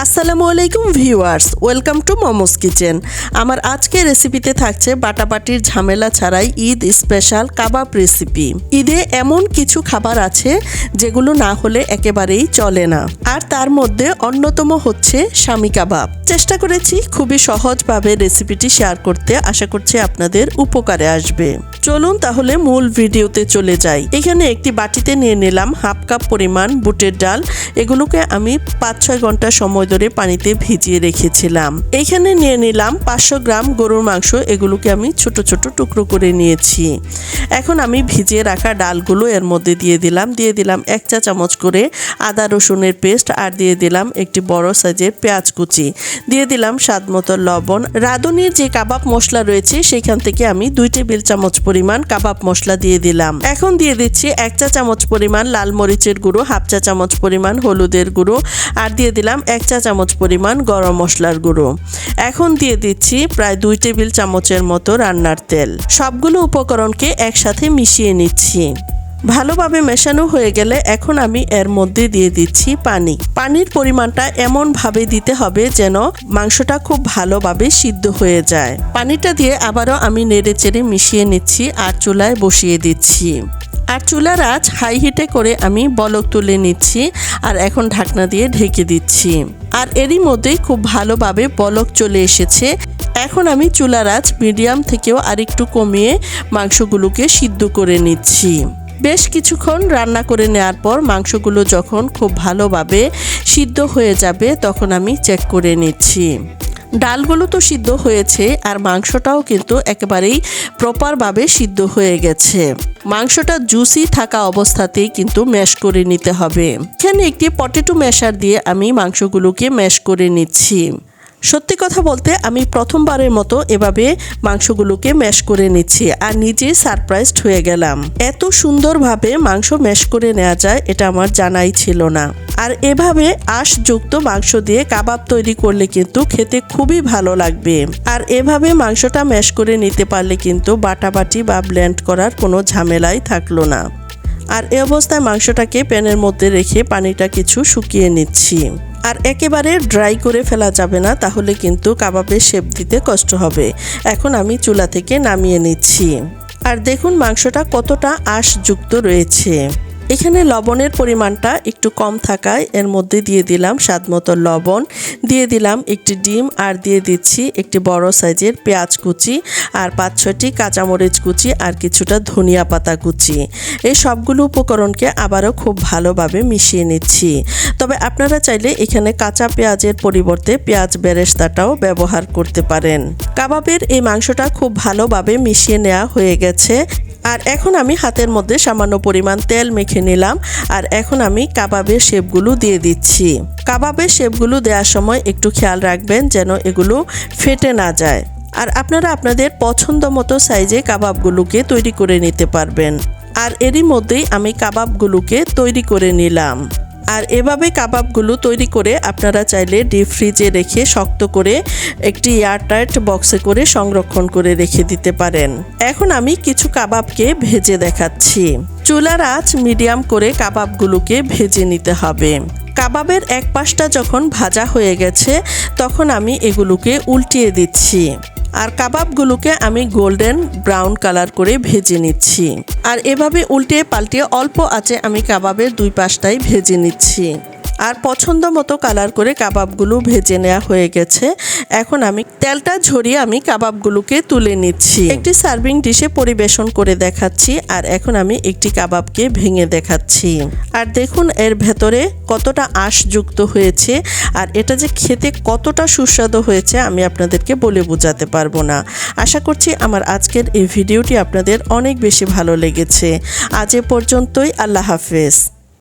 আসসালামু আলাইকুম viewers, welcome to momos kitchen. আমার আজকে রেসিপিতে থাকছে বাটাবাটির ঝামেলা ছাড়াই ঈদ স্পেশাল কাবাব রেসিপি। ঈদে এমন কিছু খাবার আছে যেগুলো না হলে একেবারেই চলে না, আর তার মধ্যে অন্যতম হচ্ছে শামি কাবাব। চেষ্টা করেছি খুবই সহজভাবে রেসিপিটি শেয়ার করতে, আশা করছি আপনাদের উপকারে আসবে। চলুন তাহলে মূল ভিডিওতে চলে যাই। এখানে একটি বাটিতে নিয়ে নিলাম হাফ কাপ পরিমাণ বুটের ডাল। এগুলোকে আমি 5-6 ঘন্টা সময় ধরে পানিতে ভিজিয়ে রেখেছিলাম। এখানে নিয়ে নিলাম 500 গ্রাম গরুর মাংস। এগুলোকে আমি ছোট ছোট টুকরো করে নিয়েছি। এখন আমি ভিজিয়ে রাখা ডালগুলো এর মধ্যে দিয়ে দিলাম 1 চা চামচ করে আদা রসুনের পেস্ট, আর দিয়ে দিলাম একটি বড় সাইজের পেঁয়াজ কুচি, দিয়ে দিলাম স্বাদ মতো লবণ। রাঁধুনির যে কাবাব মশলা রয়েছে সেখান থেকে আমি 2 টেবিল চামচ পরিমাণ কাবাব মশলা দিয়ে দিলাম। এখন দিয়ে দিচ্ছি 1 চা চামচ পরিমাণ লাল মরিচের গুঁড়ো, হাফ চা চামচ পরিমাণ হলুদের গুঁড়ো, আর দিয়ে দিলাম 1 চা চামচ পরিমাণ গরম মশলার গুঁড়ো। এখন দিয়ে দিচ্ছি প্রায় 2 টেবিল চামচের মতো রান্নার তেল। সবগুলো উপকরণকে একসাথে মিশিয়ে নিচ্ছি। ভালোভাবে মেশানো হয়ে গেলে এখন আমি এর মধ্যে দিয়ে দিচ্ছি পানি। পানির পরিমাণটা এমনভাবে দিতে হবে যেন মাংসটা খুব ভালোভাবে সিদ্ধ হয়ে যায়। পানিটা দিয়ে আবারও আমি নেড়েচেড়ে মিশিয়ে নিচ্ছি আর চুলায় বসিয়ে দিচ্ছি। আর চুলার আঁচ হাই হিটে করে আমি বলক তুলে নিচ্ছি, আর এখন ঢাকনা দিয়ে ঢেকে দিচ্ছি। আর এরই মধ্যেই খুব ভালোভাবে বলক চলে এসেছে। এখন আমি চুলার আঁচ মিডিয়াম থেকেও আরেকটু কমিয়ে মাংসগুলোকে সিদ্ধ করে নিচ্ছি। বেশ কিছুক্ষণ রান্না করে নেওয়ার পর মাংসগুলো যখন খুব ভালোভাবে সিদ্ধ হয়ে যাবে তখন আমি চেক করে নিচ্ছি। ডালগুলো তো সিদ্ধ হয়েছে, আর মাংসটাও কিন্তু একেবারেই প্রপারভাবে সিদ্ধ হয়ে গেছে। মাংসটা জুসি থাকা অবস্থাতেই কিন্তু ম্যাশ করে নিতে হবে। এখানে একটি পটেটো ম্যাশার দিয়ে আমি মাংসগুলোকে ম্যাশ করে নিচ্ছি। সত্যি কথা বলতে আমি প্রথমবারের মতো এভাবে মাংসগুলোকে ম্যাশ করে নিচ্ছি, আর নিজেই সারপ্রাইজড হয়ে গেলাম। এত সুন্দরভাবে মাংস ম্যাশ করে নেওয়া যায় এটা আমার জানাই ছিল না। আর এভাবে আঁশযুক্ত মাংস দিয়ে কাবাব তৈরি করলে কিন্তু খেতে খুবই ভালো লাগবে। আর এভাবে মাংসটা ম্যাশ করে নিতে পারলে কিন্তু বাটাবাটি বা ব্লেন্ড করার কোনো ঝামেলাই থাকলো না। আর এই অবস্থায় মাংসটাকে প্যানের মধ্যে রেখে পানিটা কিছু শুকিয়ে নিচ্ছি। আর একেবারে ড্রাই করে ফেলা যাবে না, তাহলে কিন্তু কাবাবের শেপ দিতে কষ্ট হবে। এখন আমি চুলা থেকে নামিয়ে নিচ্ছি। আর দেখুন মাংসটা কতটা আঁশযুক্ত রয়েছে। এখানে লবণের পরিমাণটা একটু কম থাকায় এর মধ্যে দিয়ে দিলাম স্বাদমতো লবণ, দিয়ে দিলাম একটি ডিম, আর দিয়ে দিচ্ছি একটি বড় সাইজের পেঁয়াজ কুচি, আর 5-6টি কাঁচামরিচ কুচি, আর কিছুটা ধনিয়া পাতা কুচি। এই সবগুলো উপকরণকে আবারও খুব ভালোভাবে মিশিয়ে নিচ্ছি। তবে আপনারা চাইলে এখানে কাঁচা পেঁয়াজের পরিবর্তে পেঁয়াজ বেরেস্তাটাও ব্যবহার করতে পারেন। কাবাবের এই মাংসটা খুব ভালোভাবে মিশিয়ে নেওয়া হয়ে গেছে। আর এখন আমি হাতের মধ্যে সামান্য পরিমাণ তেল মেখে নিলাম, আর এখন আমি কাবাবের শেপগুলো দিয়ে দিচ্ছি। কাবাবের শেপগুলো দেওয়ার সময় একটু খেয়াল রাখবেন যেন এগুলো ফেটে না যায়। আর আপনারা আপনাদের পছন্দ মতো সাইজে কাবাবগুলোকে তৈরি করে নিতে পারবেন। আর এরই মধ্যেই আমি কাবাবগুলোকে তৈরি করে নিলাম। আর এভাবে কাবাবগুলো তৈরি করে আপনারা চাইলে ডিপ ফ্রিজে রেখে শক্ত করে একটি এয়ারটাইট বক্সে করে সংরক্ষণ করে রেখে দিতে পারেন। এখন আমি কিছু কাবাবকে ভেজে দেখাচ্ছি। চুলার আঁচ মিডিয়াম করে কাবাবগুলোকে ভেজে নিতে হবে। কাবাবের এক পাশটা যখন ভাজা হয়ে গেছে তখন আমি এগুলোকে উল্টিয়ে দিচ্ছি। আর কাবাবগুলোকে আমি গোল্ডেন ব্রাউন কালার করে ভেজে নিচ্ছি। আর এভাবে উল্টে পাল্টিয়ে অল্প আঁচে আমি কাবাবের 2 পাশটাই ভেজে নিচ্ছি। আর পছন্দ মতো কালার করে কাবাবগুলো ভেজে নেওয়া হয়ে গেছে। এখন আমি তেলটা ঝরিয়ে আমি কাবাবগুলোকে তুলে নিচ্ছি। একটি সার্ভিং ডিশে পরিবেশন করে দেখাচ্ছি। আর এখন আমি একটি কাবাবকে ভেঙে দেখাচ্ছি। আর দেখুন এর ভেতরে কতটা আঁশযুক্ত হয়েছে, আর এটা যে খেতে কতটা সুস্বাদু হয়েছে আমি আপনাদেরকে বলে বোঝাতে পারবো না। আশা করছি আমার আজকের এই ভিডিওটি আপনাদের অনেক বেশি ভালো লেগেছে। আজ এ পর্যন্তই। আল্লাহ হাফেজ।